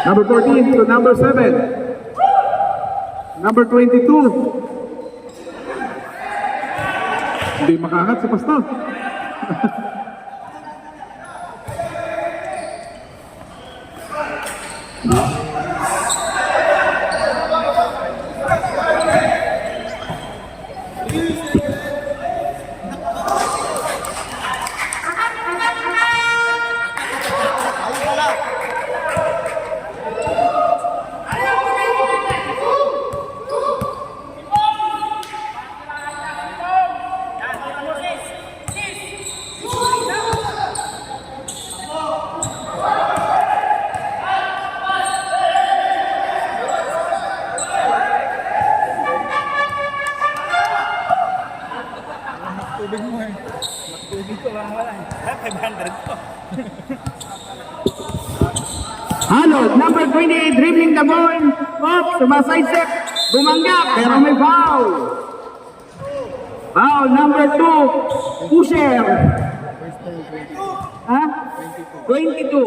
Number 14 to number 7. Number 22. Hindi makaangat si Pastor. Tubig mo eh. Tubig ko lang wala eh. 500 ko. Hanod, number 28, dribbling the ball. Up, sumaside step. Bumangga, pero may foul. Foul, number 2, pusher. Ha? 22.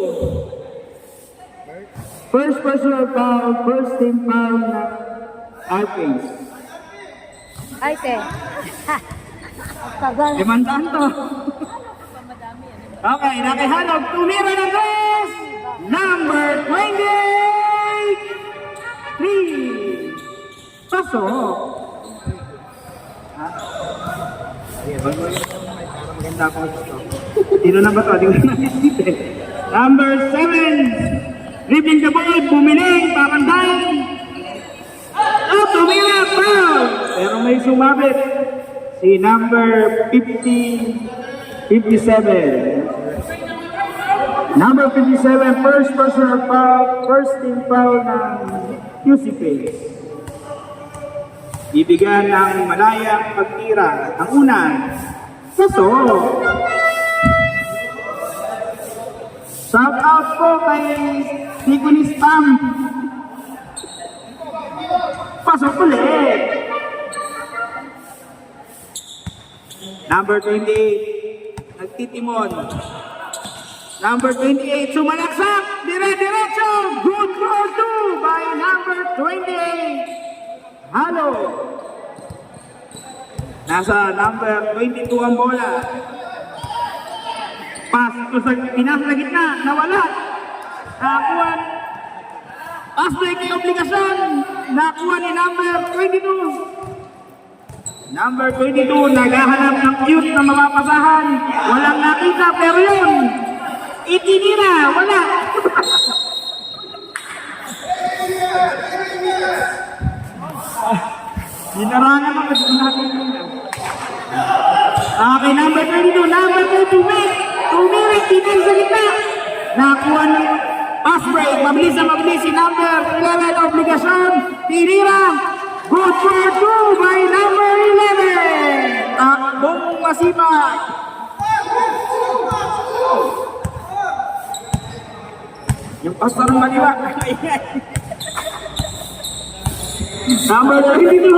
First personal foul, first team foul na Arpins. Ay, te. Ha! Tagal. Limandaan to. Okay, nakihanap. Tumira ng tres. Number 23. Pasok. Maganda ako ito. Sino na ba ito? Hindi ko nakikita. Number 7. Dribbling the ball. Bumiling. Papandayan. Oh, tumira. Foul. Pero may sumabit. Si number 57. Number 57, first personal foul, first team foul ng UC Pace. Bibigyan ng malayang pagtira. Ang una, Saso. Shout out po kay Nicolas Tam. Pasok ulit. Number 28, nagtitimon. Number 28, sumalaksak. Dire-diretso. Good for 2 by number 28. Halo. Nasa number 22 ang bola. Pass to sa pinasa na gitna. Nawala. Nakakuha. Pass break yung obligasyon. Nakakuha ni number 22. Number 22, naghahanap ng cute na mapapasahan. Walang nakita, pero yun, itinira, wala. Dinarangan ako, okay, number 22, tumirik, titin sa gitna. Nakakuha ng pass break, mabilis na mabilis si number 11, obligasyon, tinira. Good for 2 by number 11. Takbong masipag. Yung pastor ng Maniwa. Number 32.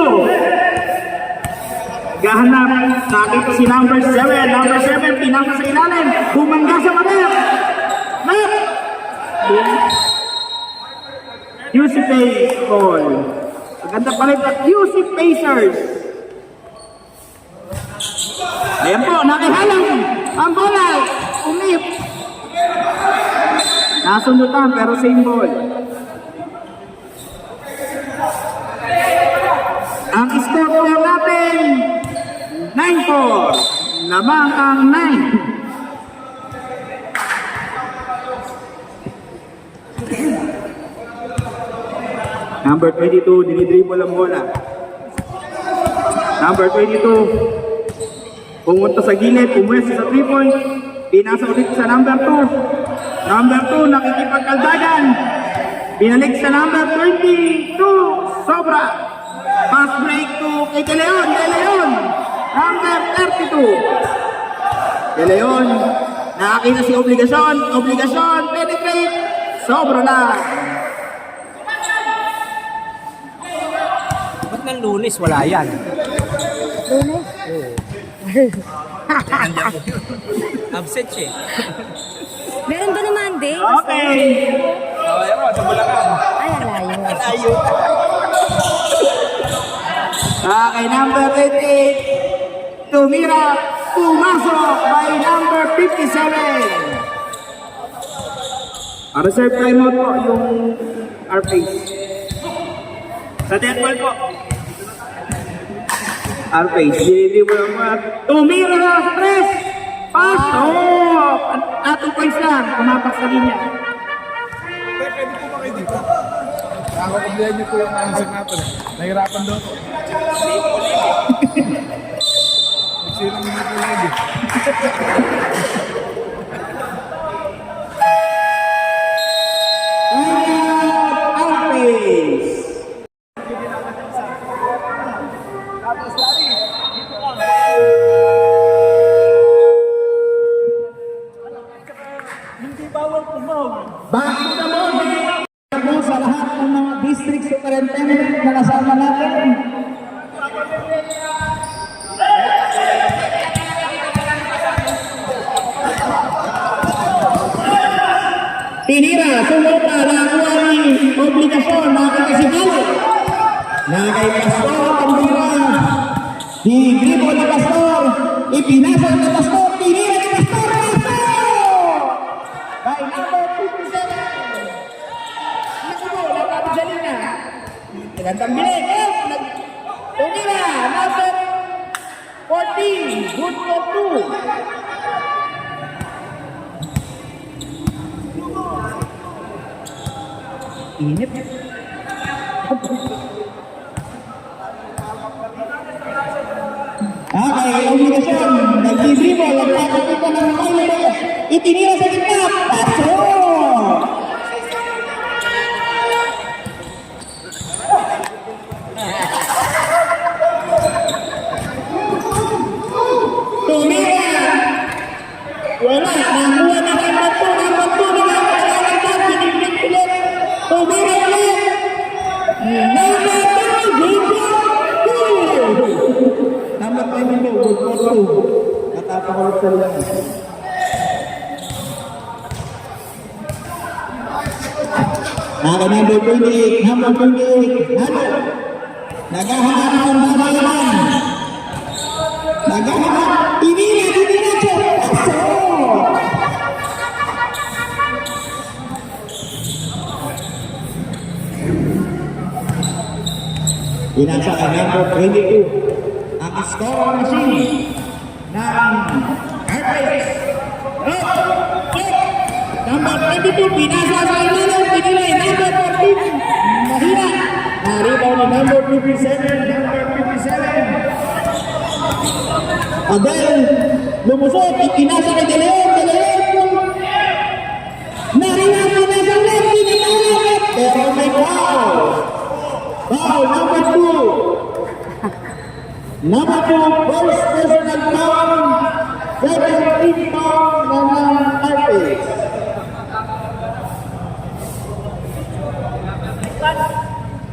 Gahanap. Nakita si number 7. Number 7, pinasa sa ilalim. Bumangga sa pader. Net. UC Pace ball. Maganda pa rin at UC Pacers. Ayan po, nakihalang ang bola. Umip. Nasundutan pero same ball. Ang score po natin 9-4. Lamang ang 9. Number 22, dinidribble ang bola. Number 22, pumunta sa gilid, pumwes sa 3-point. Pinasa ulit sa number 2. Number 2, nakikipagkaldagan. Binalik sa number 22, sobra. Pass break to kay De Leon. Number 32. De Leon, nakakita si Obligasyon, penetrate, sobra na. Ba't ng Lunes wala yan? Lunes? Nandiyan po. Absent siya. Meron ba naman, Ding? Okay. Ayaw mo, sa Bulacan. Ay, ang layo. Ayaw. Okay, number 88. Tumira pumasok by number 57. Reserve timeout po yung R-Pace. Sa 10-12 po. R-Pace. Deliver mo. Tumira press. Pasok! At 2 points lang. Pumapak sa linya. Pwede po ba kayo dito? Nakakapaglihan niyo po yung answer natin. Nahirapan daw po. Nagsirang minuto lagi. R-Pace. Bago na mo sa lahat ng mga district superintendent na kasama natin. Tinira, sumuta, nakuha ni obligasyon, nakakasigalo. Nakay Pastor, tinira. Higribo ni Pastor, ipinasa ni Pastor, tinira ni Pastor, Pastor! By number 57. Naku po, nagpapasaling na. Nagandang bilig, tinira, number 14, good for 2. Inip. Okay, obligasyon. Nag-dribble, nagpapakita ng mga itinira sa gitna. Pasok! Tumira! Wala, nakuha na kay Bato, ng Bato na lang. Pinagpag, pinipit ulit. Tumira ulit. Number 2, good for 2. Number 22, good for 2. Natapakulot sa lang. Number 28, number 28. Halo. Naghahanap ng babayaran. Naghahanap. Tinira, diniretso. Pasok! Inasa kay number 22 ang score machine ng R-Pace. Number 22, pinasa sa ilalim, pinilay, number 14, mahina. Naribaw ni number 57, number 57. Abel, lumusot, ikinasa kay De Leon, De Leon. Naribaw ni nasa left, pinilay, pero may foul. Foul, number 2. Number 2, first personal foul, 17 foul ng R-Pace.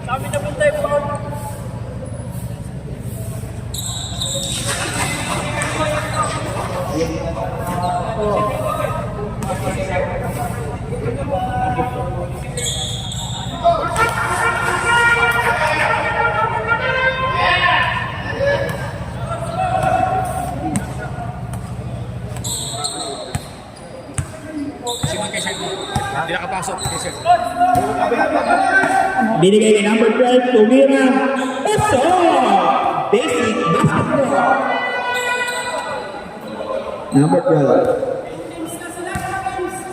Sabi na punta yung foul. Hindi nakapasok. Binigay kay number 12, tumira. Pasok! Basic basketball. Number 12.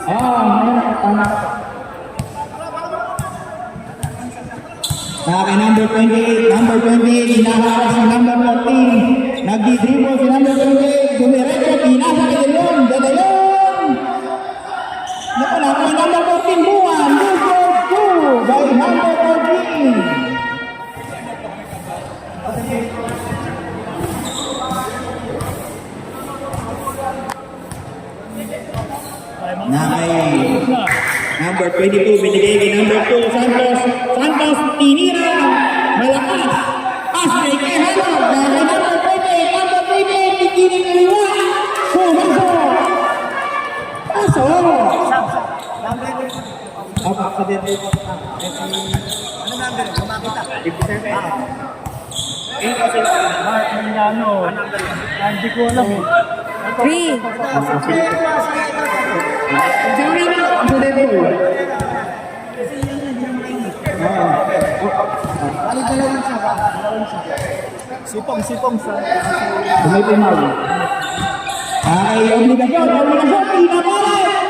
Tama. Kaya number 28, number 28, hinaharas si number 14. Nagdi-dribble si number 28, dumiretso, pinasa kay De Leon, De Leon! Nakala kay number 14, buwan, number 2, by number 14. Nakay number 22, binigay kay number 2, Santos. Santos, tinira, malakas. Pass kay Halo, dahil number 28, number 28, piling kaliwa. Pumasok. Pasok. Ano number? Kumakita. 57. Eh, kasi Mark Milano. Hindi ko alam eh. 3. Sorry na. Sa depo. Sipong sa... Tumipimaw. Ay, obligasyon, pinabalik.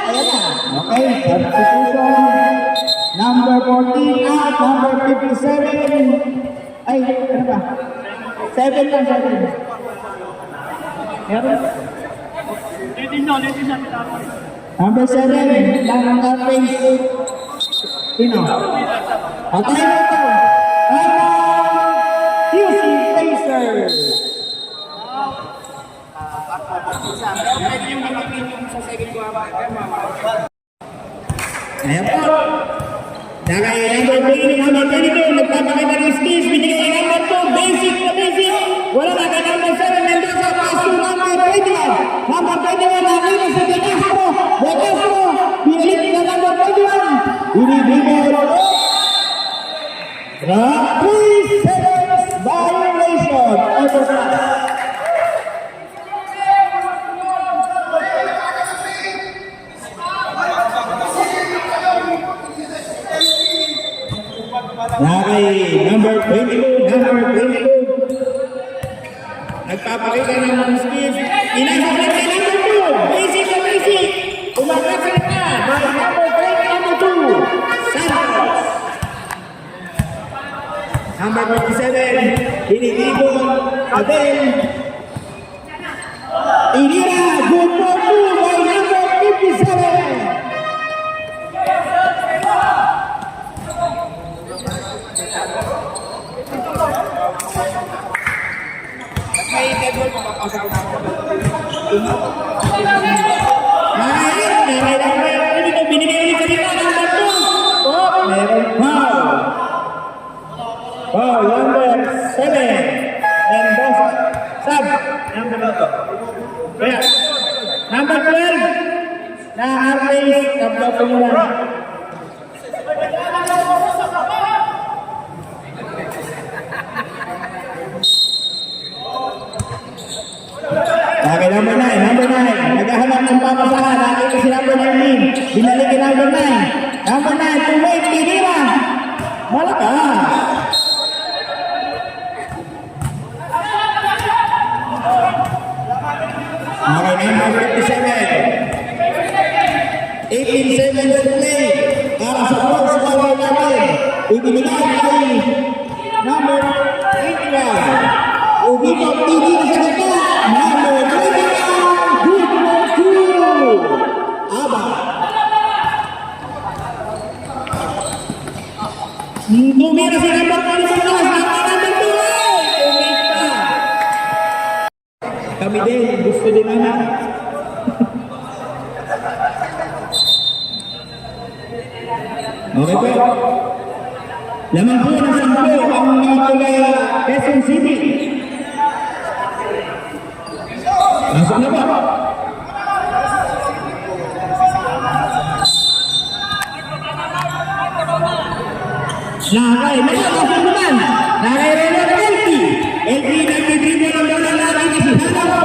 Ayan na. Okay, substitution. Number 14 at number 57. Ay, ano ba? 7 lang, 7. Meron? Number 7, ng Airways. Sino? Patay na ito. QC Pacers. Ayan po. Dahil number 3, number 22, nagpapakita ng skills, binigay ang number 2, basic na basic. Wala na kay number 7, Mendoza, pass to number 21. Number 21, nakita sa De Castro. De Castro, pinalik na number 21. Binibigay. The 3 seconds violation. Overtime. Nakay number 22, nagpapakita ng mga skills. Inasap na kay number 2, basic na basic. Umakasal na by number 3, number 2, Santos. Number 57, Pinitibon, Abel. Inira, good for 2 by number 57. May table pa papasok na ako. Hindi ko binigay ulit kanina ng bato. Meron foul. Foul, number 7. Mendoza. Sab. Number ito. Kaya, number 12. Na Arlays. Tablo po mula. Okay, number 9. Naghahanap ng papasahan. Nakita si number 19. Binalik yung number 9. Number 9, tuwait, tinira. Malakas. Okay, number 57. 18 seconds to play. Para sa first quarter natin. Ibinigay kay number 81. Ubito, tinira sa kita. Number 21, good for 2. Aba. Tumira si number 1 sa taas. Number 2. Tumita. Kami din, gusto din naman. Okay po. Lamang po ng 10 ang mga Quezon City. Masuk na ba? Nakay, masuk naman. Nakay Reno ng LP. LP nag-dribble ang bola lagi na si Halo.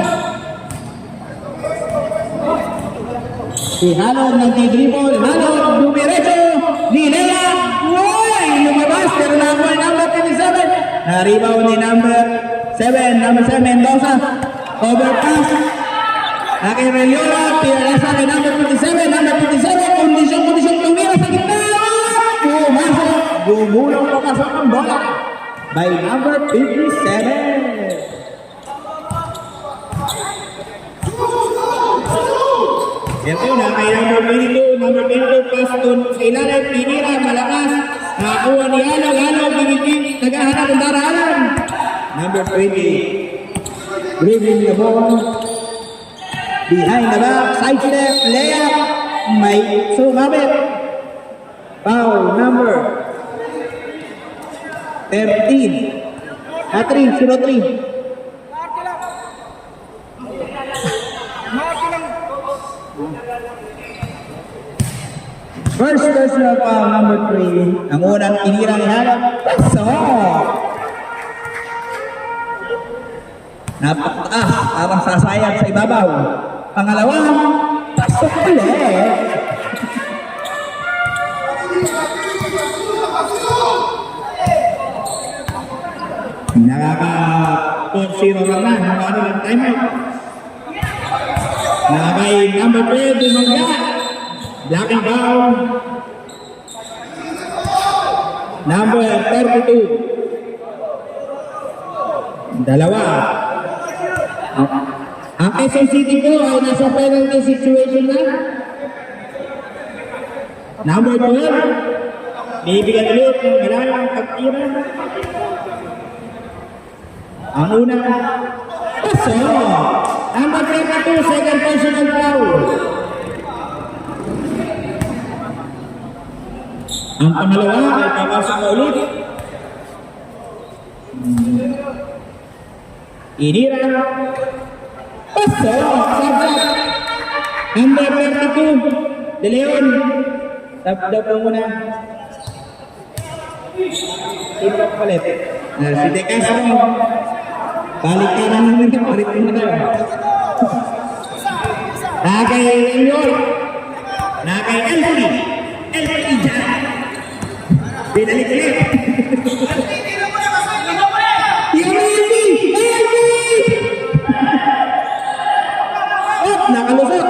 Si Halo nag-dribble. Halo, dumiretso. Nilea. Uy! Lumabas. Pero number 27. Na-rebound ni number 7. Number 7, Mendoza. Overpass. Aking Reliola, pinalasa kay number 27, kondisyon tumira sa gitna. Pumasok, gumulong papasok ang bola by number 57. Yan po na kay number 22, pass to sa ilalim, pinira, malakas. Nakakuha ni Halo, binigay, naghahanap ng daraanan. Number 20. Dribbling the ball behind the back, side step, layup, may sumabit. Foul number 13. 03. First personal foul, number 3. Ang unang tinira ni Halog. Pasok! Napakataas, parang sasayang sa ibabaw. Pangalawang, pasok ulit. Nakaka-4-0 lang na. Ano lang timeout. Nakakay number 3, Dumangga. Black and brown. Number 32. Dalawa. Ang Quezon City po ay nasa penalty situation na. Number 12. Bibigyan ulit ng malalang pagtira. Ang unang paso. Number 32, second personal foul. Ang pangalawa ay papasok na ulit. Inira. Paso. Sabak. Number 32. De Leon. Tap-tap mo muna. Sino palit? Si De Castro. Balik ka na naman ka. Balik mo na. Nakay Elior. Nakay Elfie. Elfie dyan. Binalik ulit. Nakalusot.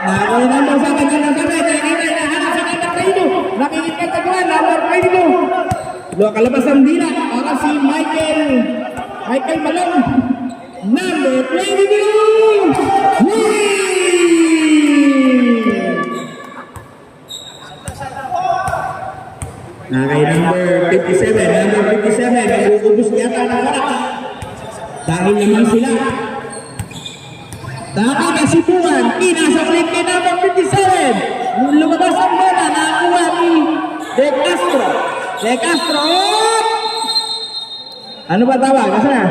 Nakalusot sa kanya ng sabay. Nahanap sa kanya kayo. Nakikita sa kuwan. Number 22. Kalabas ang dila. Para si Michael Malong. Number 22. Nakay number 57. Number 57. Nag-ubus yata ng karak. Dahil naman sila. Nakakasipuan, pinasa ulit kay number 57. Lumabas ang bola, nakakuha ni De Castro. De Castro! Ano ba tawag? Kasi na?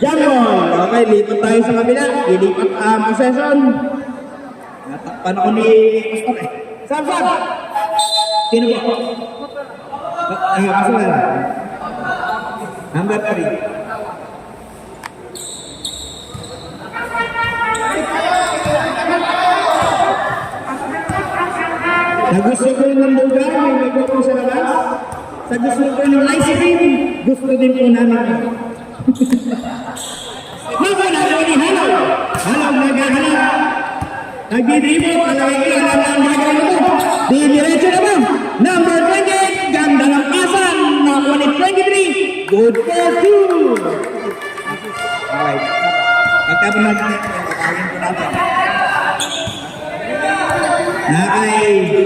Jamon! Okay, lipat tayo sa kabila. Ilipat ang possession. Natakpan ako ni Pastor eh. Sam! Sino ba? Kasi na? Number 3. Sa gusto ko ng lugar, may nagawa po sa labas. Sa gusto ko ng ice cream, gusto din po namin. Naglalaro ni Halaw. Halaw naghahanap. Nagdidribble, palagay ko lang ang gagawin mo. Didiretso naman. Number 28, ganda ng pasan. Nakuha ni 23. Good for two. Alright. Pagkapunod natin, pagkawin ko natin. Nakay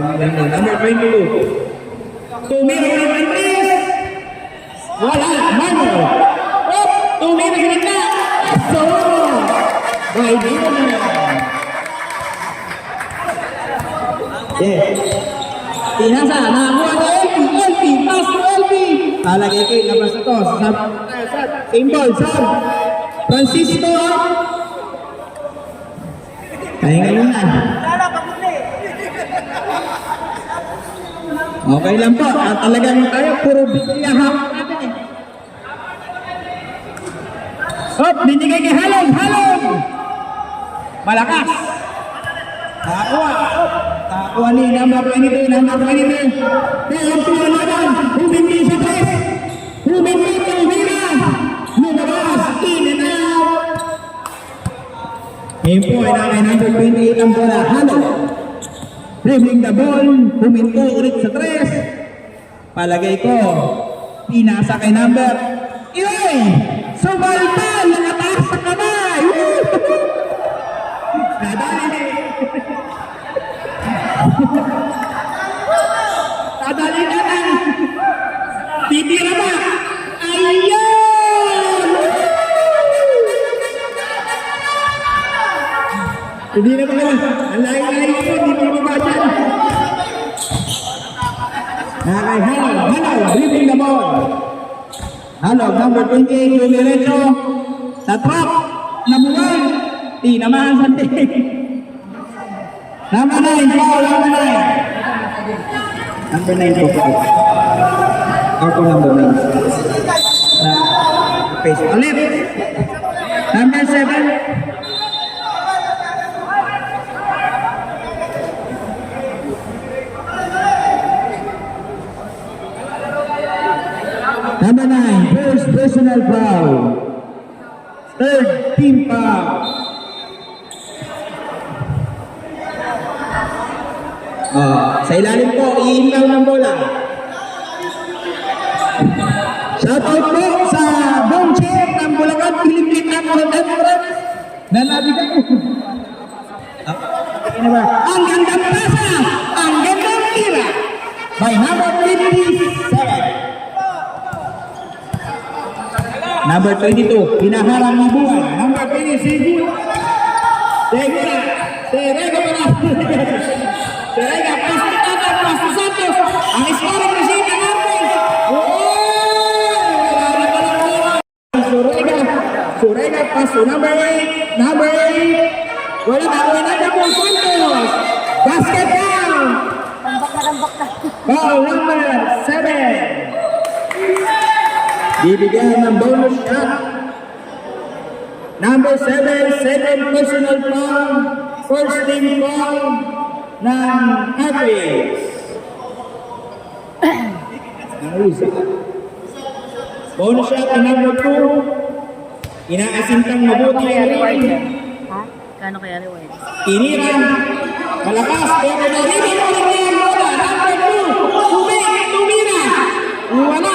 number 22. Tumira ulit ang Chris. Wala, Mano. Tumira sa ganda. So, by Dino. Yes. Tinasa, nakakuha na Elfie. Pass to Elfie. Talagay ko yung labas na to. Symbol, Sam. Francisco. Kaya ngayon na. Okay lang po. Talagang tayo, puro bigla hapon natin eh. Hop, binigay kay Halong. Malakas. Nakakuha. Nakakuha ni number 22. Kaya ang tuwa naman. Humindi sa press. Humindi. Lumabas. In and out. Ngayon po ay nakay number 28 ang bola. Halong. Dribbling the ball, huminto ulit sa 3. Palagay ko, pinasa kay number. Iyoy! Sumalta! Nakataas sa kamay! Nadali na Nadali na lang! Titira ba? Ayun! Hindi na ba naman? Ang layo-layo ko, hindi mo mababa dyan. Nakay Halaw, dribbling the ball. Halaw, number 28, Lumirecho. Sa trap, nabuhay. Tinamaan sa leg. Number 9, foul, number 9. Number 9 po. Ako number 9. Face ulit. Number 7. Number 9, first personal foul. Third team foul. Sa ilalim po, iinlaw ng bola. Shoutout po sa Bong Chair ng Bulacan, Pilipin ng Bulacan. Nalabigan ko. Ang gandang pasa, ang gandang tira. By number 57. Number 22, pinaharang ni Buwan. Number 20, Sigu. Segura. Terega para. Terega, Pastitata, Pasto Santos. Ang scoring machine ng Artes. Surega, Pasto. Number 8. Number 8. Wala na po, Santos. Basket down. Tambak na. Foul number 7. Bibigyan ng bonus shot. Number 7, second personal foul, first team foul ng Apex. Bonus shot ng number 2. Inaasintang mabuti ang ring. Ha? Kano kaya reward? Tinira. Malakas. Pero narinig mo rin yan muna. Number 2. Tumira. Wala.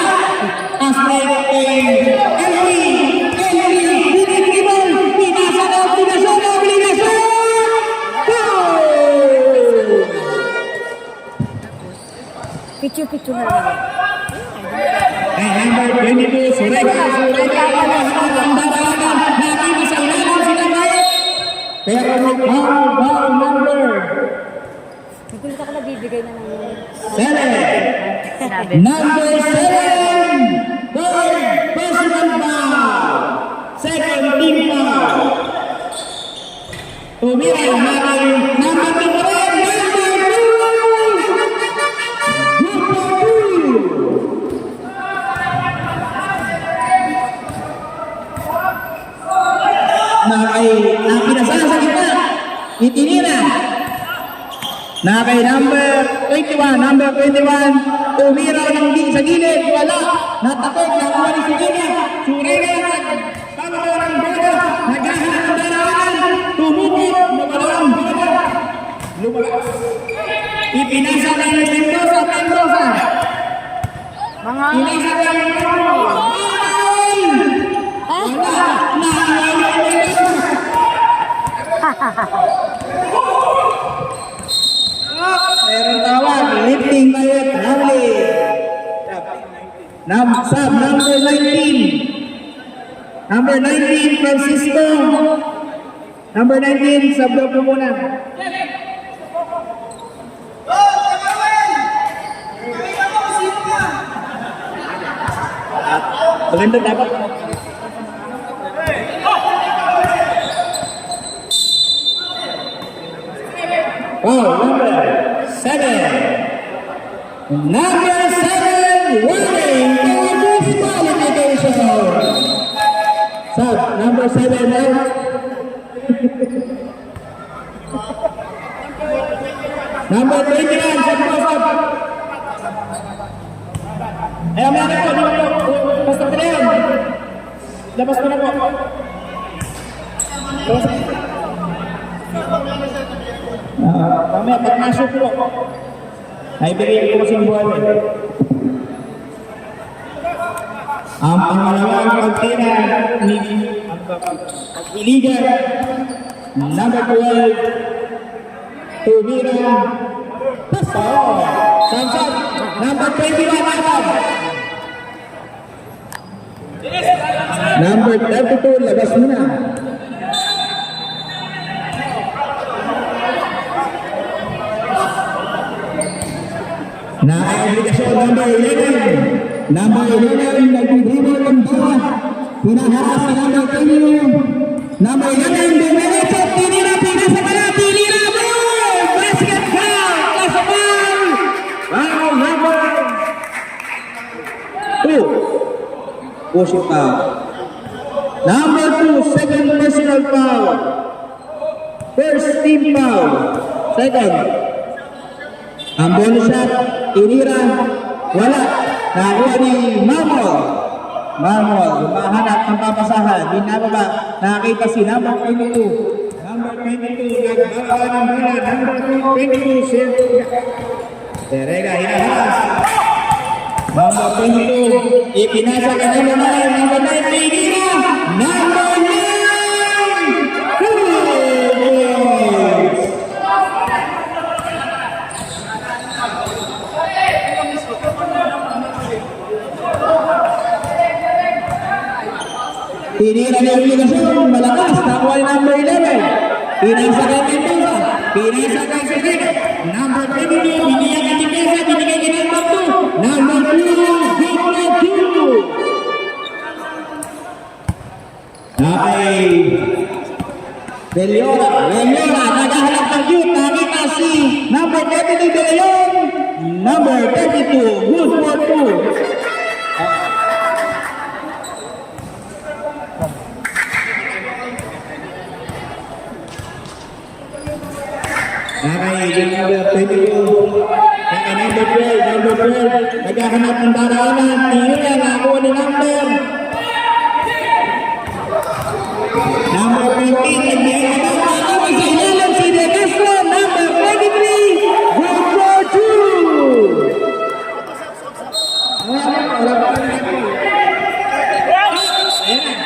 Asmay Henry. Binibigibol. Pinasa na obligasyon. Goal! Picture na lang. Number 22, Surega. Ang dalagan. Nakita sa ilalim sila Mike. Pero may foul number Nagulat ako na bibigay na ng 7. sinabi. Number 7, third personal foul, second team foul. Tumira ang natin, number 2 pa rin, number 2. Napinasala sa kita, itinira. Kay number 21, tumira ng sa gilid, wala, natakot, nakuha ni Surega. Surega, pagkawa ng bola, naghahanap ng dalawan, tumukit, nawala ang bola. Lumabas. Ipinasa ng Mendoza. Pinasa ng Mendoza. Wala, nakuha ng Mendoza. Meron tawag, lifting by it, Ramli. Sub, number 19. Number 19, Francisco. Number 19, sub daw po muna. Maganda dapat. Number 7. Number 7, warning for disqualification. Sub, number 7, number 21, sub po, sub. Mamaya na po, basta ko na yan. Labas ko na po. Mamaya, pag masok po, ay bigay ko kasing buwan. Ang pangalawang pagtira ni Iligan, number 12, Tumira, Paso, Samsat, number 21, Arab. Number 32, labas mo na. Obligasyon number 11. Number 11, nagpidribol ng bola. Pinaharas sa number 10. Number 11, dumiretso pushing foul. Number 2, second personal foul. First team foul. Second. Ang bonus shot, tinira, wala. Nakakuha ni Mamol. Mamol, humahanap ng papasahan. Binababa, nakakita si number 22. Number 22, nagbaba ng bola. Number 22, Terega, hinahalas. Number 22, ipinasa ka number 9. Number 9, tinira. Number 9, Philippines. Tinira niya obligasyon, malakas, nakuha ni number 11. Pinasa kay Mendoza, pinasa kay Cedric. Number 22, binigyan kay Tipesa, binigyan kay number 2. Number 2, Victor 2. Okay. Deliora, naghahanap ng youth, nakita si number 32 De Leon. Number 32, good for 2. Okay, number 22. Okay, number 12. Naghahanap ng daraanan. Tinira, nakuha ni number 15. Nagbiyay ka na. Nakakita sa ilalim si De Castro. Number 23. Good for 2. Wala pa rin ito. Ayan.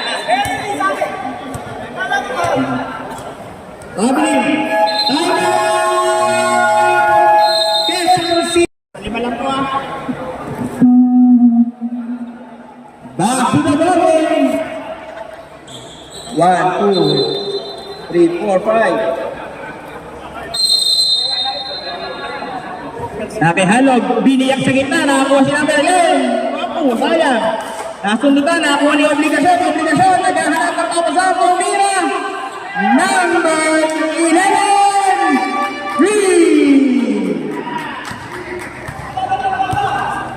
Lima lang po ah. Back to the ball. 1, 2, 3, 4, 5. Nakihalog, biniyak sa gitna, nakakuha si number 11. Sayang. Nasundutan, nakakuha ni obligasyon, naghahanap ng papasahan, tumira. Number 11, Green.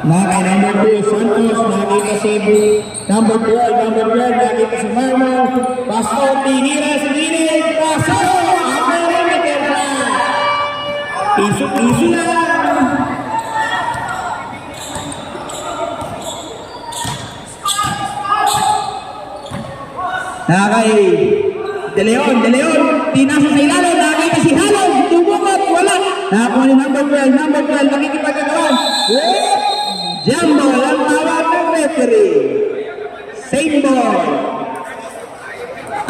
Nakay number 2, Santos, nakita si number 12, nakita si Marmol. Paso, tinira si Gine, paso, ang perimeter. Piso lang. Nakay De Leon, tinasa sa ilalim, nakita si Halog, tumukat, wala. Nakakuha ni number 12, nakikipagkagawan. Jumbo, ang tawag ng referee. Same ball.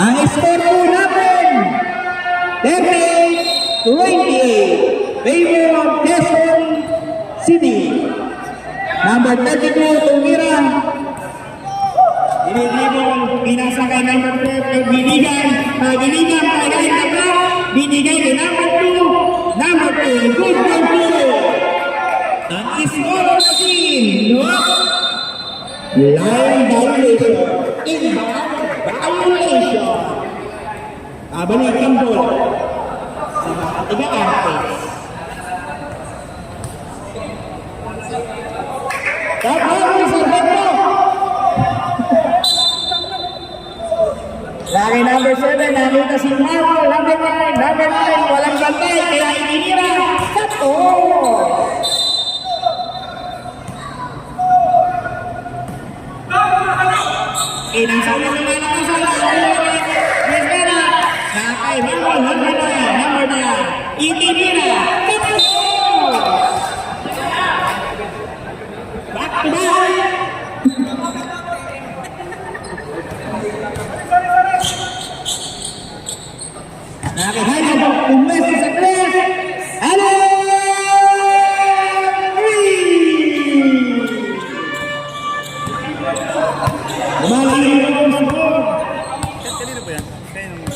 Ang score po natin, 30-28. Favor of Quezon City. Number 32, tumira. Dinidribong, pinasa kay number 12, binigay kay number 2. Number 2, good for 2. Ang score of the team, no? Line violation. Violation. Kabalik ang bola sa mga tiga-artes. Tapos, Sergio. Lagi number 7, nakita si Marco, number 9, walang bantay, kaya ininira. Sato! Inasal na naman ang kasala. Rivera, nakay Marco, number 9, ininira. Sato! Back to back! Nakihayag, umwesto sa tres.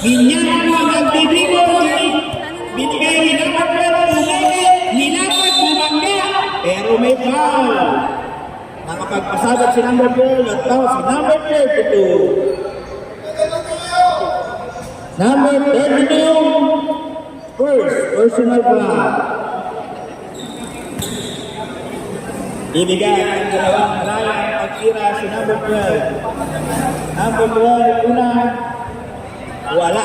Minyan mo ang nagbibigo. Binigay ni number 12, nilapag, bumangga. Pero may foul. Nakapagpasabot si number 12 at foul si number 32. Number 32, first personal foul. Ibigay ang dalawang malayang Tira si number 12. Number 12, una. Wala.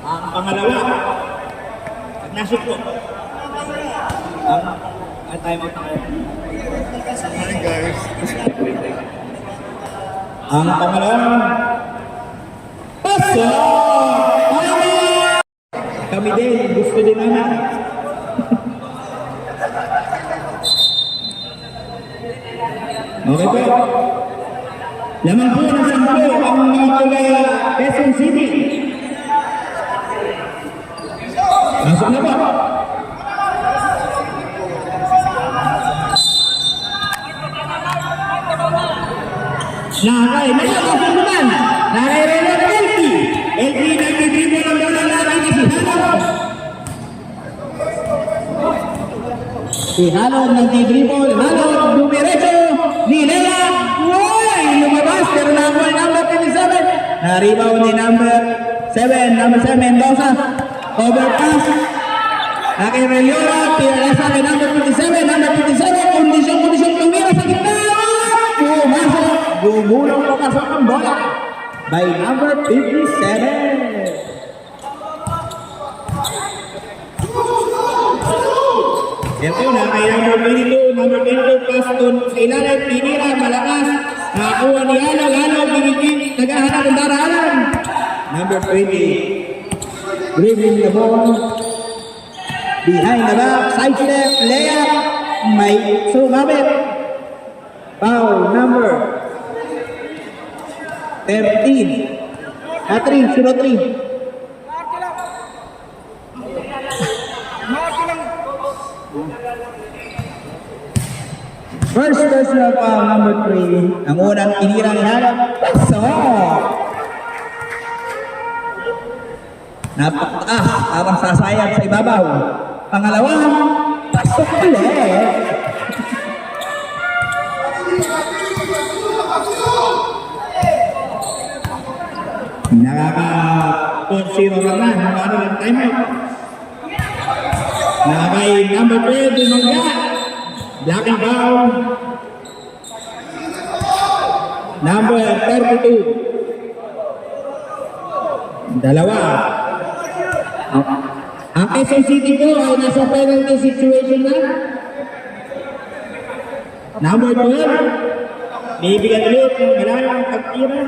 Ang pangalawa. Nasip ko. Ang time out na kayo. Hi guys. Ang pangalawa. Paso! Kami din, gusto din namin. Okay po. Lamang po ng 10 ang mga tulay Quezon City. Masuk na po. Nakakay, masuk naman. Nakakay rin ang LP. LP nag-dribble ang bola lagi na si Halong. Si Halong nag-dribble. Halong, dumiretso. Nilea. Uy! Lumabas. Pero nakuha yung number 27. Na-rebound ni number 7. Number 7, Mendoza. Overpass. Nakay Rayola. Pinalasa kay number 27. Number 27. Kondisyon tumira sa gitna. Pumasok. Gumulong papasok ang bola by number 57. Yan po na kay number 22. Number 22 pass doon sa ilalim. Pinira, malakas. Nakakuha ni Halo. Halo, binigin. Naghahanap ng darahalan. Number 20. Dribbling the ball. Behind the back. Side step. Layup. May sumabit. Foul number 13. 03. First personal foul number 3. Ang unang tinira ni Halong. Pasok! Napakataas. Habang sasayang sa ibabaw. Pangalawa, pasok ulit. Nakaka-4-0 naman. Ano lang timeout. Nakakay number 12, Dumangga. Blocking foul. Number 32. Dalawa. Ang Quezon City po ay nasa penalty situation na. Number 12. Bibigyan ulit ng malayang pagtira.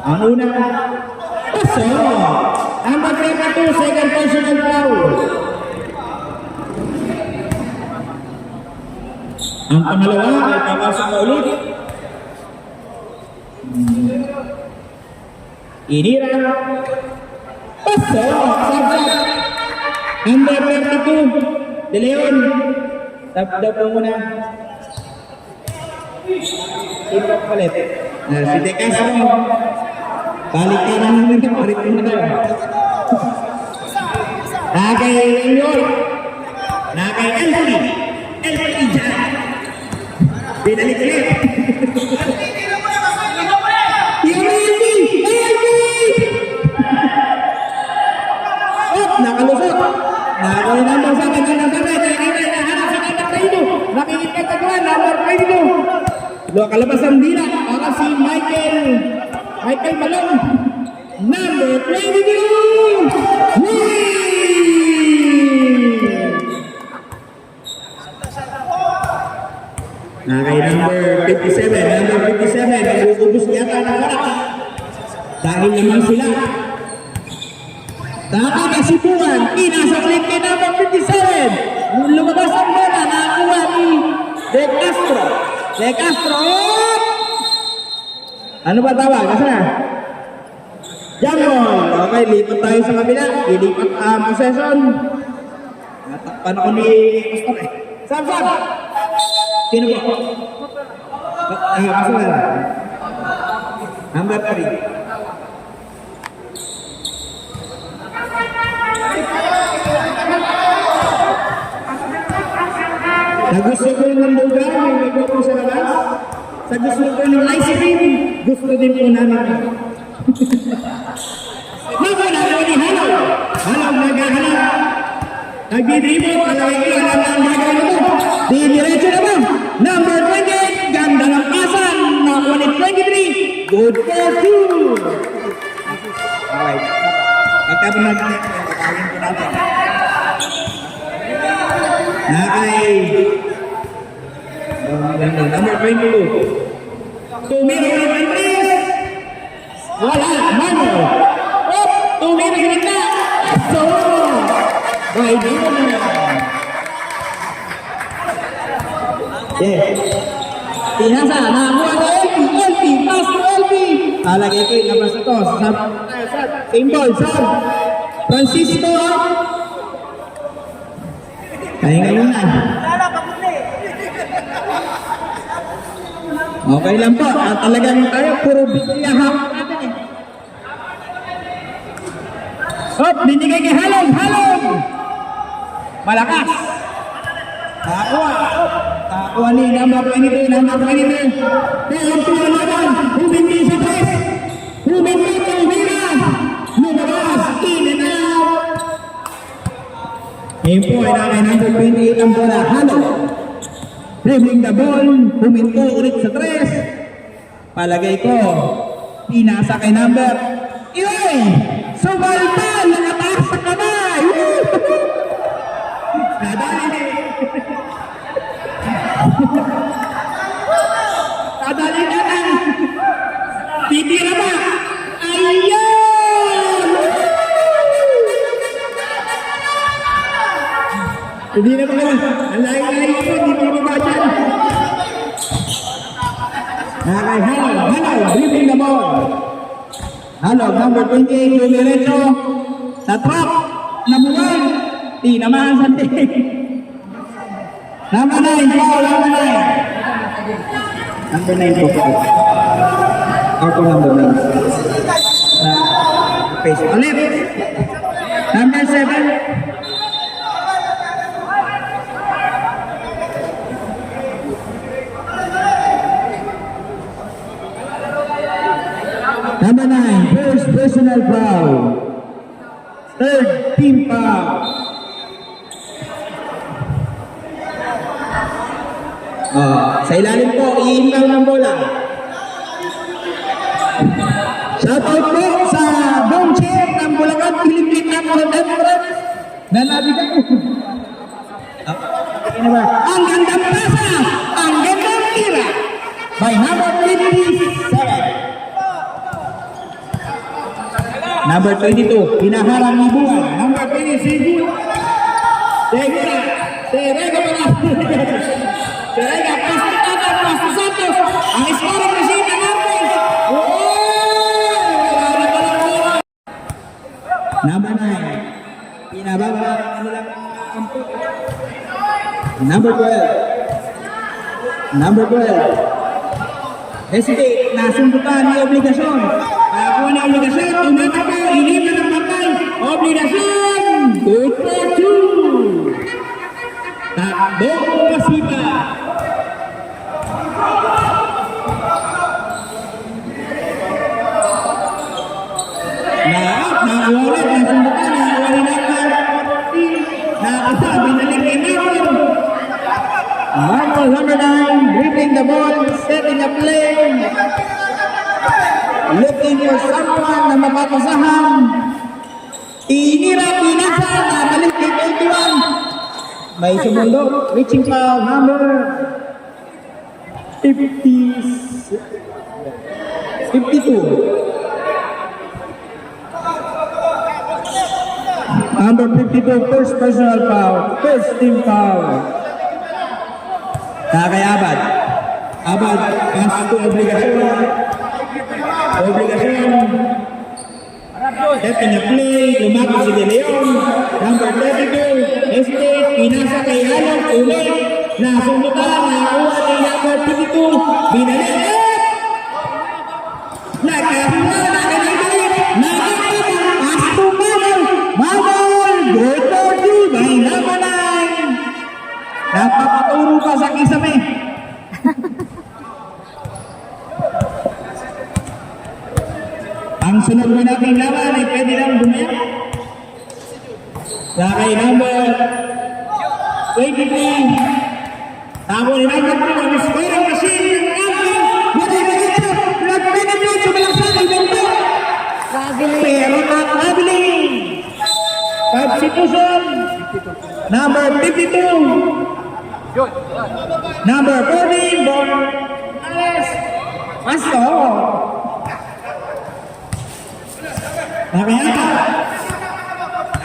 Ang una, paso. Number 32, second personal foul. Ang pangalawa ay papasok na ulit. Inira. Paso. Sabsab. Number 32, De Leon. Tap-tap po muna. Ipak palit. Si De Castro. Balik ka na namin ka. Parit mo na tayo. Nakay Leon. Nakay Elfie. Elfie dyan. Binalik ulit. Yung Elfie! Elfie! Oh, nakalusot. Nakakuha number 7. Nahanap si number 32. Nakikita ka doon. Number 32. Kalabas ang dila. Para si Michael Malong. Number 22. Nakay number 57. Number 57. Nag-ubus yata ng wala. Dahil naman sila. Nakakasipuan. Pinasa ulit kay number 57. Lumabas ang bola. Nakakuha ni De Castro. Ano ba tawag? Kasi na? Jamon. Okay, lipat tayo sa kabila. Ilipat ang possession. Natakpan ako ni Pastor eh. Sam! Sino po? Pastor. Number 3. Nagusto ko ng lugar, may nagpo sa labas. Sa gusto ko ng ice cream, gusto din po namin. Mabala ko ni Halong. Halong naghahanap. Nagdidribble, palagay ko alam na ang gagawin ito. Didiretso naman. Number 28, ganda ng pasan. Nakuha ni 23. Good for two. Okay. Pagkabon natin, kakawin ko natin. Nakay. Number 22. Tumira ulit ang Chris. Wala, Mano. Oh, tumira sa gitna. So, by Dino. Yes. Tinasa, nakakuha na LP, pass to LP. Alagay ko yung labas ito. Symbol, Sam. Francisco. Kaya ngayon na. Okay lang po. At talagang tayo, puro bigyan hawak natin eh. Hop, binigay kay Halong, Halong! Malakas! Nakakuha. Nakakuha ni number 22, number 22. Kaya tuwa naman, humindi sa press. Humindi sa humira. Lumabas, in and out. Ngayon po ay nakay number 28 ang bola, Halong. Dribbling the ball, huminto ulit sa tres. Palagay ko, pinasa kay number. Iyoy! Sumalta! Nakataas sa kamay! Nadali ni. Nadali na lang. Titira ba? Ayan! Hindi na ba? Ang layo-layo ko, hindi mo ba dyan? Nakay Halo, dribbling the ball. Halo, number 28, Lumirecho. Sa trap, nabuhay. Tinamaan sa tig. Number 9, foul, number 9. Number 9 po. Ako number 9. Face ulit. Number 7. Number 9, first personal foul. Third team foul. Sa ilalim po, i-inbound ng bola. Shoutout po sa Dome Chair ng Bulacan, Philippine National Conference. Nalabigan ko. Ang gandang pasa, ang gandang tira. By number 57. Number 22, hinaharang ni Buwan. Number 20, Sigu. Segura. Serega pala. Serega, Pasto Tata, Pasto Santos. Ang scoring machine na Marquez. Wala na palang bola. Number 9, pinababa ang kanilang kampo. Number 12. Number 12. Hesitate, nasundukan ni obligasyon. Nakakuha na obligasyon, tumatapa, iniwan ng patay. Obligasyon! Good for two! Takbong Pasipa. Nakakuha na, nasundukan, nakakuha na nakasabi na ni Marlon. Marlon, number 9, gripping the ball, setting a play. Looking for someone na mapapasahan. Tinira, pinasa, nabalik kay 21. May sumundo, reaching foul, number 52. Number 52, first personal foul, first team foul. Kaya Abad. Abad, pass to obligasyon. Obligasyon. Step in the play, lumaki si De Leon. Number 32, Estate, pinasa kay Halong, ulit. Nasundukan, nakakuha ni number 52. Binalik. Nakakuha, nakalibalik. Nakakuha, pass to Mamol. Mamol, good for two by number 9. Napapaturo pa sa kisame. Ang sunod na nating laban ay pwede lang bumaya. Sa kay number 23. Tabo ni number 2, ang scoring machine ng Alvin. Wala na ito. Nag-penetrate sa malaksan ang ganda. Traveling. Pero not traveling. Substitution. Number 52. Number 14, Borales. Pasto. Nakayata.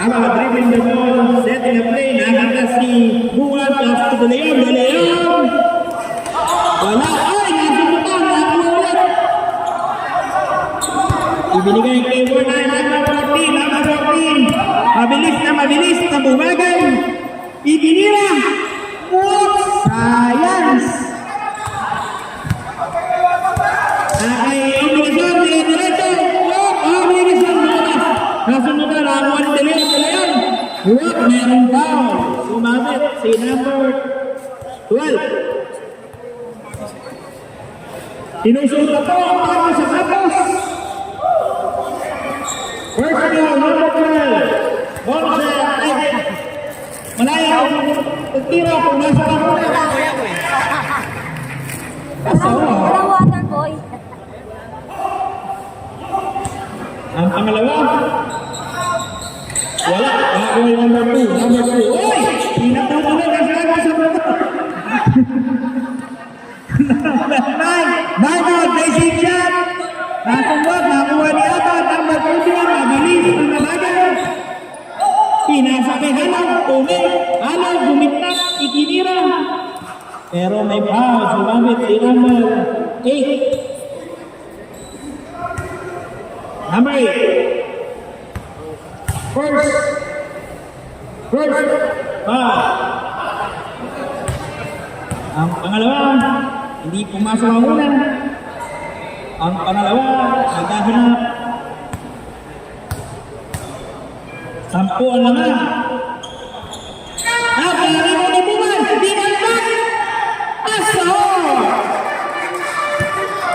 Tama, dribbling the ball, setting the play, nakita si Buwan, pass to the Leon. Wala, ay, nasubutan, nakulit. Ibinigay kay Bornay, number 14. Mabilis na bumagal. Ibinira. Science. Ay, obligasyon, diretso. Obligasyon, bukas. Nasunod na, nakuha ni De Leon. Huwag, meron foul. Sumabit si number 12. Tinusok na po ang pako sa Santos. First goal, number 12. Bonse, malaya ang tira kung nasa pako. Walang water boy. Ang pangalawa, wala. Ako yung number 2. Uy! Pinataw ko na. Nasa sa pako. Number 9. Margot, basic shot. Nasambot, nakuha ni Ata. Number 21, mabilis ang nabagal. Pinasakay halaw, halaw, gumitnak, itinira. Pero may foul, sumabit si number 8. Number 8. First. Ang pangalawa, hindi pumasok ang una. Ang pangalawa, naghahanap. 10 ang naman. Pagkari mo ni Buwan, binalbak. Paso!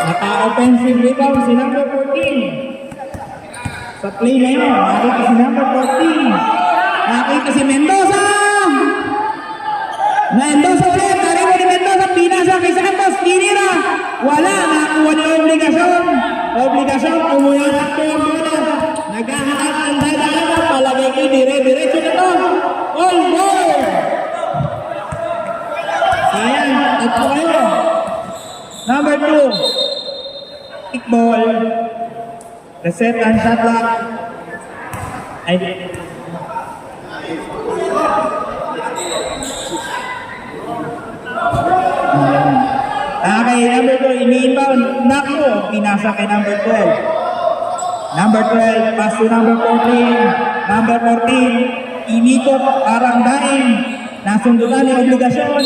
Naka-offensive rebound si number 14. Sa play na yun, nakita si number 14. Nakita si Mendoza! Mendoza ulit, narinig ni Mendoza, pinasa kay Santos, tinira. Wala, nakuha ni obligasyon. Obligasyon, umuyasak ko ang bola. Naghahanap ang dadaan, palagay ko, dire-diretso na to. All ball! Sayang, tatlo kayo. Number 2, kickball. Reset and shot clock. Ay, kay number 2, ini-inbound. Nako, pinasa kay number 12. Number 12, pass to number 14. Number 14, inikot, parang daing. Nasundutan yung obligasyon.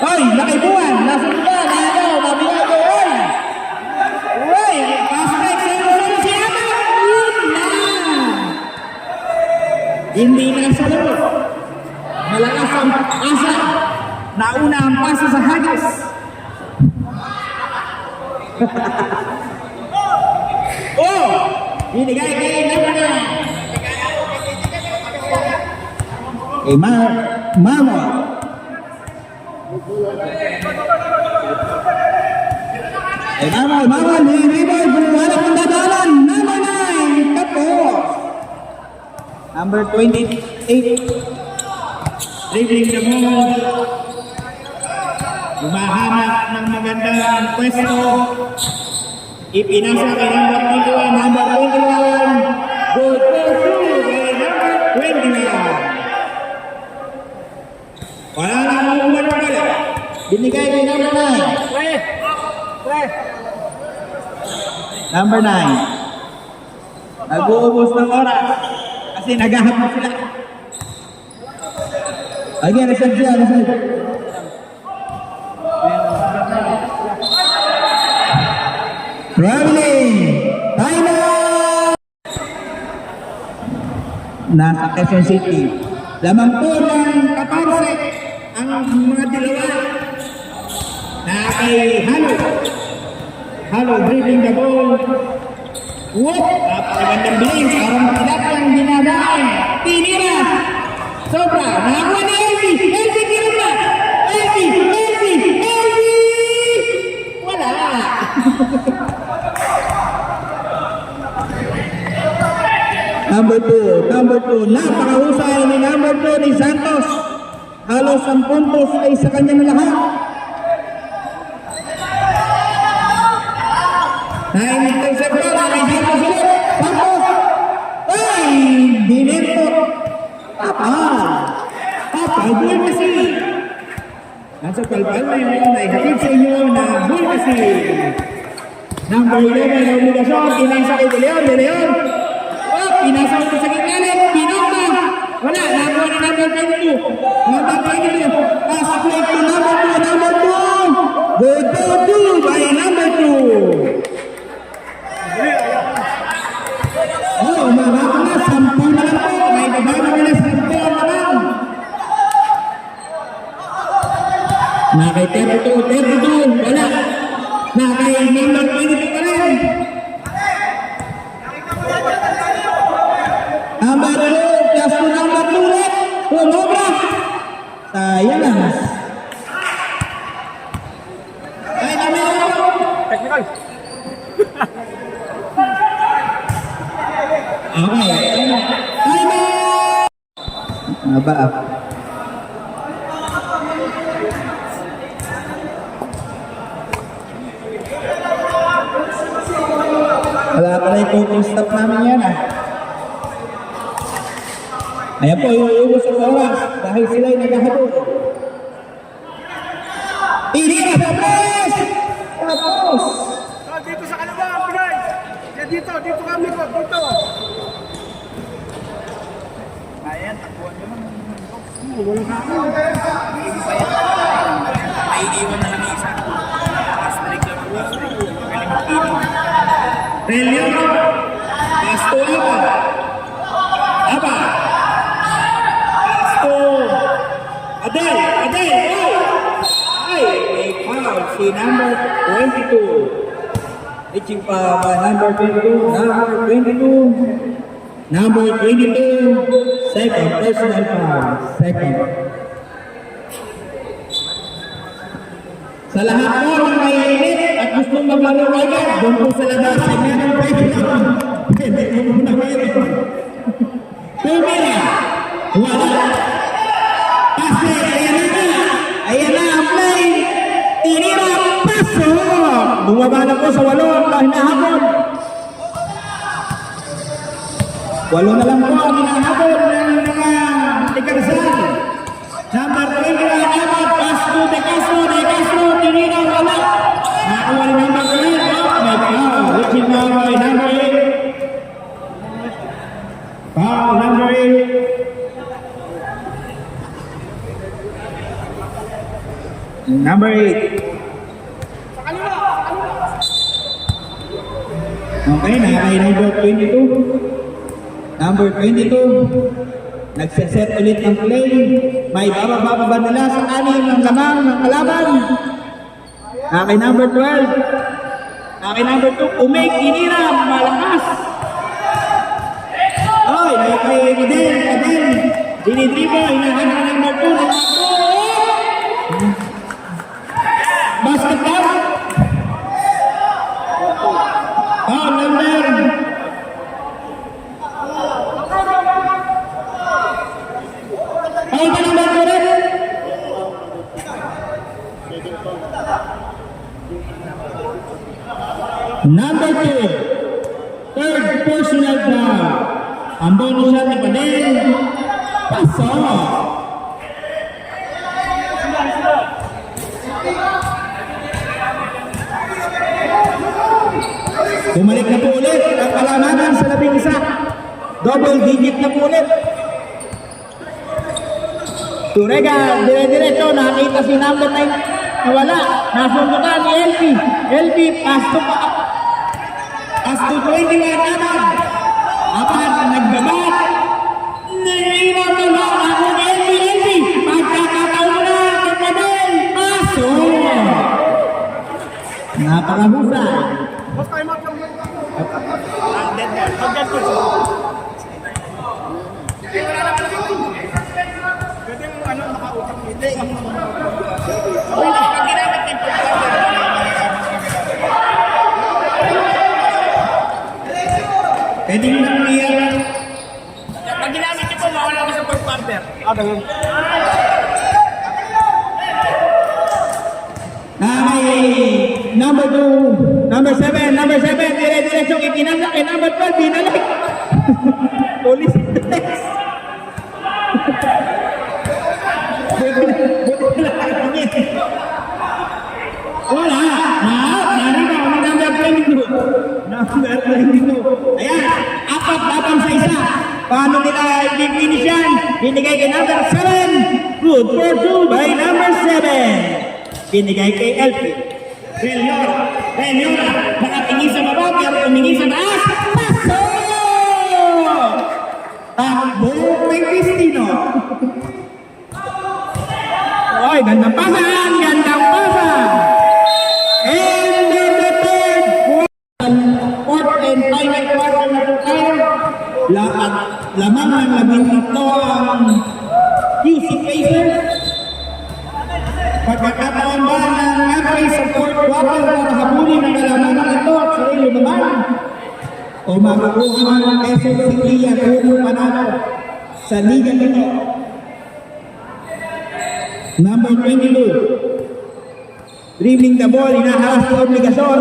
Oy, nakibuan, nasundutan. Ano, mabigay ko, oy. Oy, pass break, sino si Ama. Yun na. Hindi na sa loob. Malakas ang asa. Nauna ang pasa sa Hagas. Oh! Binigay kay Namana. Kay Mamo. Kay Mamo. Nilibay. Wala kong dadalan. Number 9. Tapos. Number 28. Dribbling the ball. Humahanap ng magandang pwesto. Ipinasa kay number 21. Number 21. Good for 2 kay number 21. Wala na ang umarapal. Binigay kay number 9. Number 9. Nag-uubos ng oras. Kasi naghahanap sila. Again, reset siya. Traveling! Time out! Nasa Quezon City. Lamang po ng 14 ang mga dilawa na kay Halo. Halo dribbling the ball. Napakagandang bilis. Parang tinapang dinadaan. Tinira. Sobra. Nakakuha ni Elsie. Elsie, tira na. Elsie. Wala. Number 2. Napakahusay ni number 2 ni Santos. Halos ang puntos ay sa kanya na lahat. Nainitang sa bola, nakikita sila. Santos! Ay! Dinentot! Tapal, buhay kasi! Nasa palpal na yun, naihatid sa inyo na buhay kasi! Number 11 na obligasyon, pinasa kay De Leon! Pinasa ko sa gitnalit, pinokta! Wala, nakuha ni number 22! Number 22! Pass play to number 2! Good to by number 2! Oh, umababa na, 10 na lang po. May bababa na 10 na lang. Nakay 32, wala. Nakay number 22 pa rin. Number 2, just to number 2 ulit. Umobra. Sayang. Ay, namin ako. Technical. Okay. Aba. Wala pala yung coaching staff namin yan Ayan po, iuubos ang oras dahil sila ay naghahabol. Tinira sa press! Tapos! Dito sa kalaban, Pinay! Dito kami ko, dito! Ayan, takbuhan nyo lang. Wala ka ako. Naiiwan na lang isa. Last break lang ang last break. Galing mag-pili. Relio! Pasto Aba! Aba! Pasto! Adel! Oh! Ay! May foul si number 22. Reaching pa ba number 22? Number 22. Second personal foul. Second. Sa lahat po ng mayainit at gusto maglaro agad, doon po sa labas sa ganang pwede lang. Pwede po muna meron. Pumila. Wala. Pase. Ayan na ang play. Tinira. Pasok. Bumaba na po sa 8 ang hinahabol. 8 na lang po ang hinahabol ng mga Tigarzal. Number 21, Abad, Pasto, De Castro, tinira, wala. Nakakuha ni number 8, may foul. Reaching now by number 8. Foul, number 8. Number 8. Okay, nakakay number 22. Number 22. Nagsiset ulit ng play. May bababa nila sa kanin ng lamang ng kalaban. Nakay number 12. Nakay number 2. Umig, tinira, malakas. Ay, nakay Adel. Dinidriba, hinahan na number 2. Basketball. Oh, number. Ay, ba naman ko rin? Number 2. Third personal foul. Ang bonus shot ni Padel. Pasok. Bumalik na po ulit ang kalamanan sa 11. Double digit na po ulit. Turega, dire-diretso, nakita si number 9. Nawala, nasundukan ni LB, pasto pa. Pasto 21, Abad, nagbabat. Nangira mo na ako ni LB. Pagkakataon na, Padel, paso. Napakahusay. Boss, time out lang. Pag ginamit yung pwede nyo naman iyan. Pag ginamit nyo po, mawala ka sa fourth quarter. Number 2, number 7, dire-diretsong ikinasa kay number 12, binalik. Police test. Wala. Narito ang number 22. Number 22. Ayan, apat dapat sa isa. Paano nila i-finish yan? Binigay kay number 7. Good for 2 by number 7. Binigay kay LP. Relyor, nakatingin sa baba, pero tumingin sa taas. Pasok! Takbo kay Cristino. Oy, gandang pasa! And then the third, fourth and final quarter na po tayo. Lamang ng 13 ang QC Pacers. Pagkakataon ba ng Amway sa fourth quarter para habulin ang kalamanang ito at sarili naman? O makukuha ng Quezon City at unang panalo sa liga nito? Number 22. Dribbling the ball, inaharas sa obligasyon.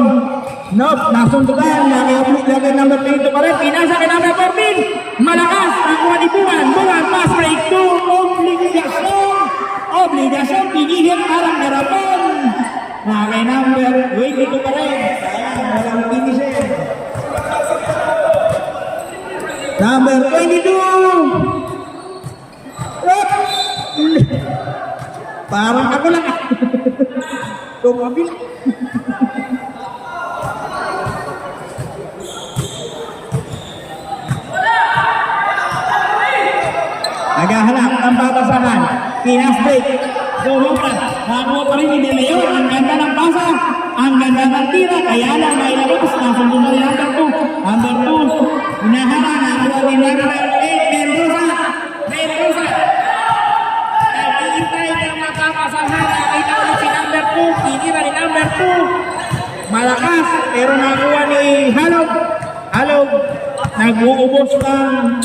Nope, nasundutan, nakay number 22 pa rin. Pinasa kay number 14. Malakas, nakuha ni Buwan, pass break to obligasyon, pinihit parang garapon. Nakay number 22 pa rin. Sayang, walang finisher. Number 22. Parang ako lang. Tumabil. Naghahanap ng babasahan. Pinas break. Dohokan. Nakakuha pa rin ni De Leon. Ang ganda ng pasa. Ang ganda ng tira. Kaya lang may labas. Nasundo na rin number 2. Number 2. Hinahanap. Nakakuha ni number 8. Mendoza. Naghihintay ng makapasahan. Nakita ulit si number 2. Tinira ni number 2. Malakas. Pero nakakuha ni Halog. Nag-uubos ng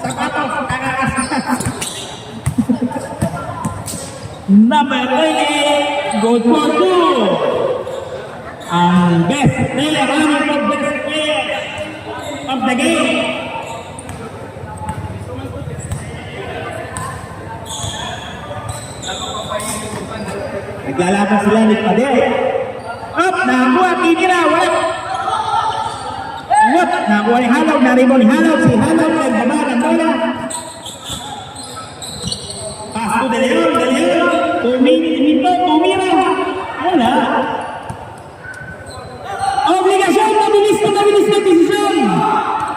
sapatos. Number 28, good for 2. Ang best player, best player of the game. Naglalaban sila ni Pade. Nakakuha, tinira, wala. Nakakuha ni Halog, naribon ni Halog. Si Halog, nagbaba ng bola. Pass to De Leon. Tumira. Wala. Obligasyon, mabilis na desisyon.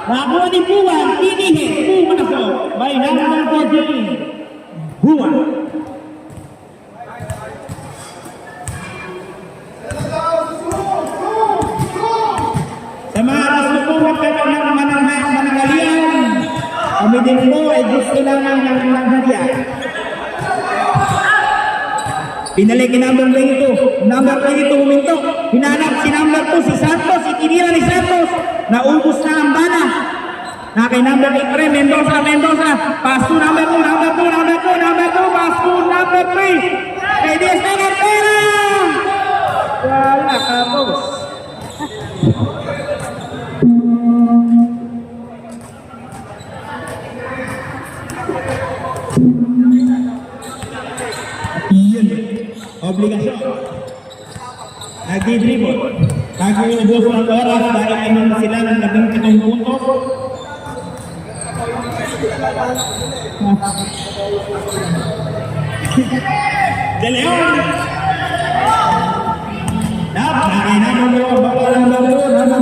Nakakuha ni Buwan, pinihit. Pumasok. By number 14. Buwan. Sa mga nasusukat ka ng mananggalian, kami din po ay gusto lang ng mananggalian. Pinalik ni number 22. Number 22 huminto. Hinanap si number 2, si Santos. Itinira ni Santos. Naubos na ang bala. Kay number 8 rin, Mendoza. Pass to number 2. Pass to number 3. Kay Diaz na Cartera. Wala ka, boss. Obligasyon. Nagdi-dribble. Nag-uubos ng oras dahil inom sila ng 17 puntos. De Leon. Number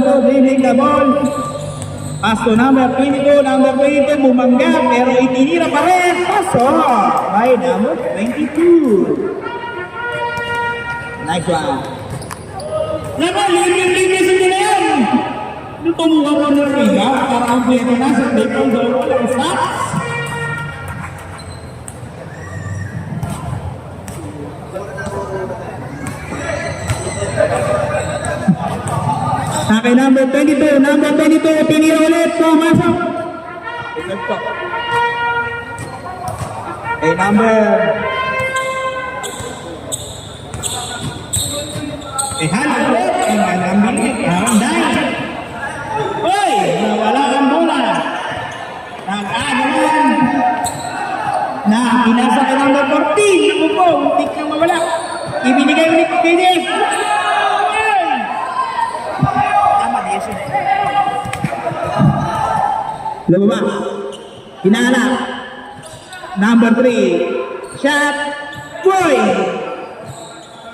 2, dribbling the ball. Pass to number 22, bumangga pero itinira pa rin. Pasok by number 22. Nice one. Libre si De Leon. Tumuha mo ng riga para ang pwede na sa take on goal. Walang stats. Sa kay number 22. Number 22, pinira ulit. Pumasok. Reserve po. Kay number... halo ulit. Ang number parang dahil. Uy! Nawala ang bola. Nag-agalan. Na, inasa kay number 14. Naku po, muntik na mawala. Ibinigay ulit kay Dennis. Tama, Dennis. Lumaba. Hinala. Number 3. Shot. Boy!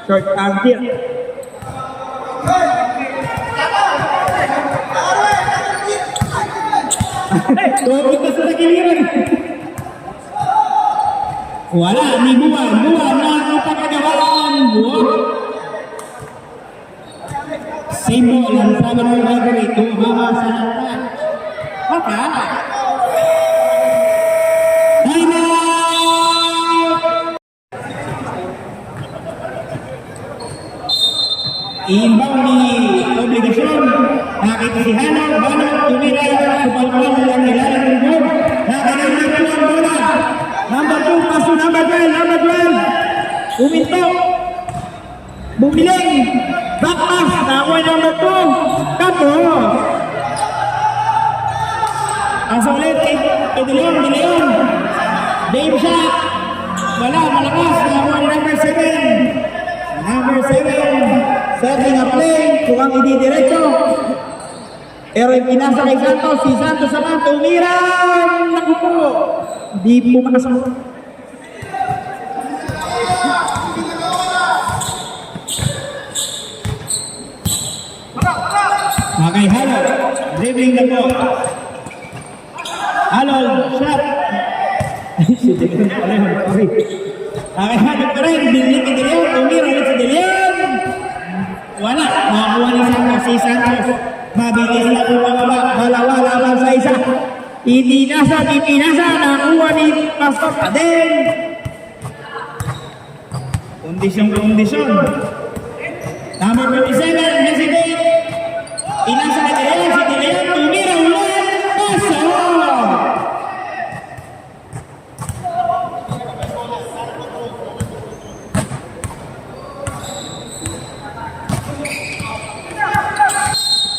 Short arm here. Topik ka sa tagiliran. Wala, ni Buwan. Buwan na ang pagkagawaan. Buwan. Symbol ang sabi ng referee. Tumama sa harapan. Haka. Time out! Iimbaw ni obligasyon. Nakita si Hano. Hano, tumira sa balkon ng ilalim ng board. Nakanangin na ang bola. Number 2, paso number 12, number 12. Uminto. Bumiling. Back pass. Nakuha number 2. Tapos. Asa ulit kay De Leon, De Leon. Dave shot. Wala, malakas. Nakuha ni number 7. Number 7. Setting a play. Mukhang hindi diretso. Pero yung pinasa kay Santos. Si Santos naman tumira. Naku po. Di po makasama. Okay, Halo. Dribbling na po. Halo, shot. Okay, Halo pa rin. Binlik ni De Leon. Tumira ulit si De Leon. Wala. Makakuha ni Santos. Si Santos. Mabilis na po pababa. Dalawa laban sa isa. Itinasa, nakuha ni Pastor Adel. Kondisyon. Number 27, Mexican. Inasa kay De Leon, si De Leon, tumira ulit. Paso!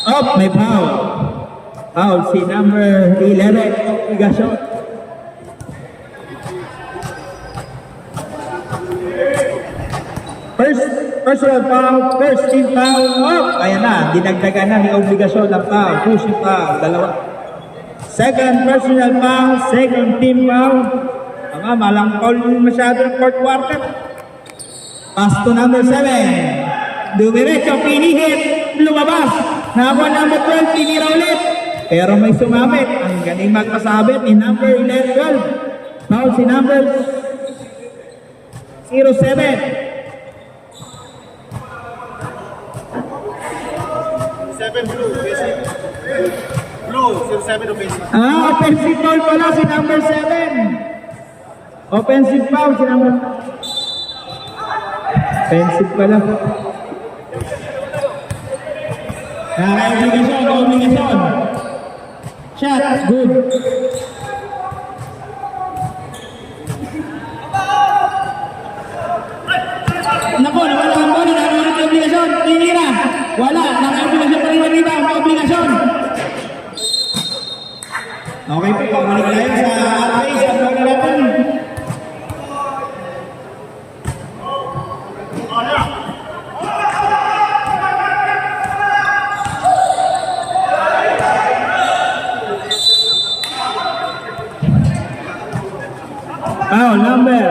Oh, may foul. Foul si number 11, obligasyon. Personal foul, first team foul. Oh, ayan na, dinagdagan na ni obligasyon ng foul. Pushing foul, dalawa. Second personal foul, second team foul. Malang foul masyado ng fourth quarter. Pass to number 7. Dumiretso, pinihit, lumabas. Nakakuha number 12, pinira ulit. Pero may sumabit. Ang galing magpasabit ni number 11-12. Foul si number 07. 7 blue, basic. Blue, 07 offensive. Offensive foul pala si number 7. Offensive foul si number... Offensive pala. Obligasyon. Shot, good. Nako, nawala ang bola, nawala ang obligasyon. Tinira. Wala, naka-obligasyon pa rin dito ang obligasyon. Okay po, pabalik tayo sa RA sa bola natin. Foul number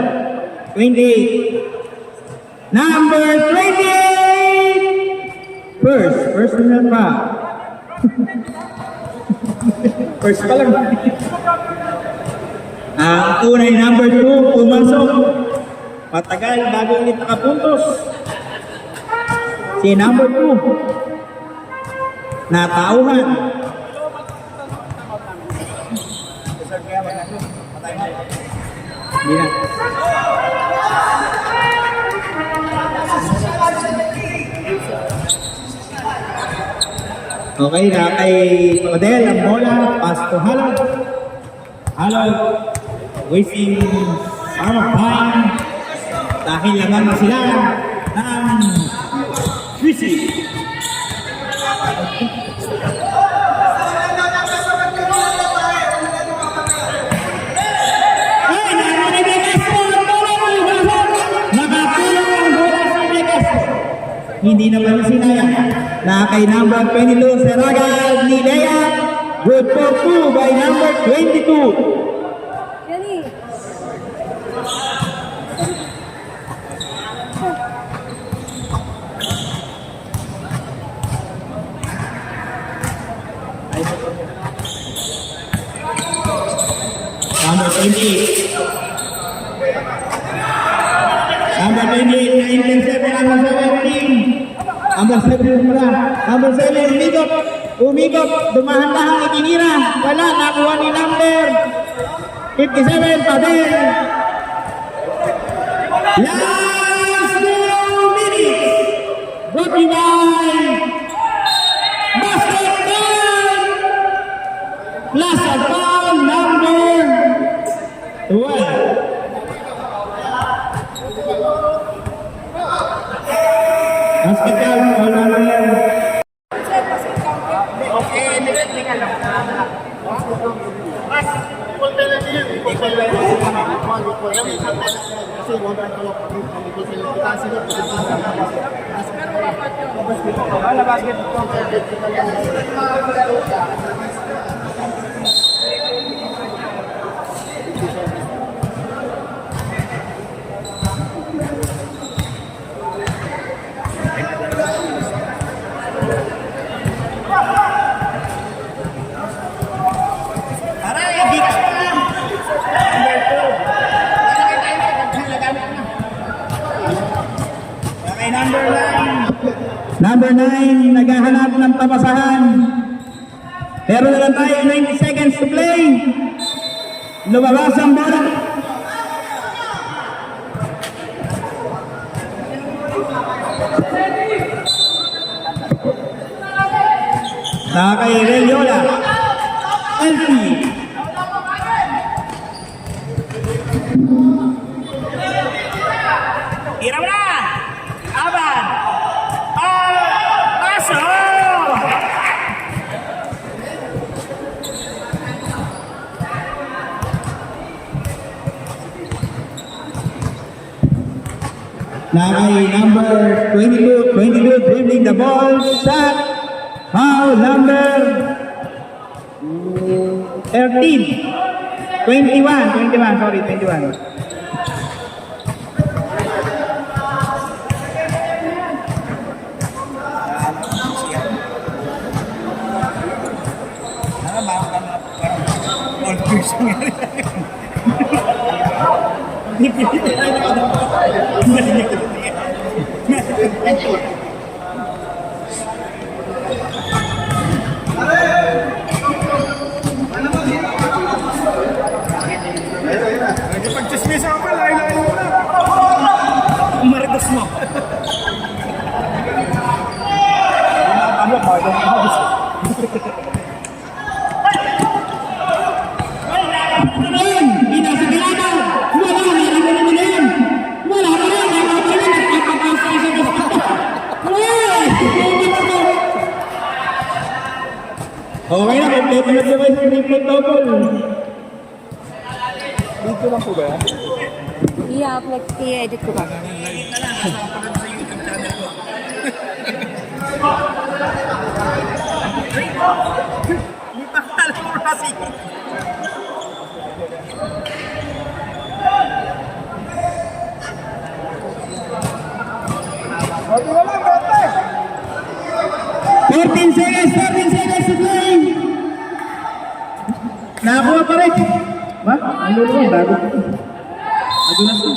28. Number 28. Personal foul. First pa lang. Ang tunay number 2 pumasok. Matagal bago ulit nakapuntos. Si number 2. Natauhan. Hindi na. Okay na kay Odell ang bola. Pass to Halog. Halog. Wasting some of time. Dahil laban na sila ng Fisi. Hindi naman sinayang na kay number 22 Seraga ni Lea. Good for 2 by number 22. Really? Number 28. Number 28, 9-7, number 17. Number 7 pala. Number 7, umigop. Umigop. Dumahan-dahan, itinira. Wala, nakuha ni number 57 pa din. Last 2 minutes. Brought by basketball. Last of all, number 12. Basketball, wala na yan. Number 9, naghahanap ng tapasahan. Pero na lang tayo, 90 seconds to play. Lumabas ang bola. Kay Reliola. Elfie. Tira mo na! Aban! Paso! Kay number 22 dribbling the ball, shot, foul number 21. Pag-chismis ako pala, ilayo mo na. Maridos mo. Okay na, kompleto na sa may triple double. Dito lang po ba yan? I-upload, i-edit ko ba? Sabi mo lang, bete! 14 seconds to play. Nakakuha pa rin. Ba? Ano naman, bago. Ano na siya?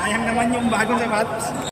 Sayang naman yung bago sa Mats.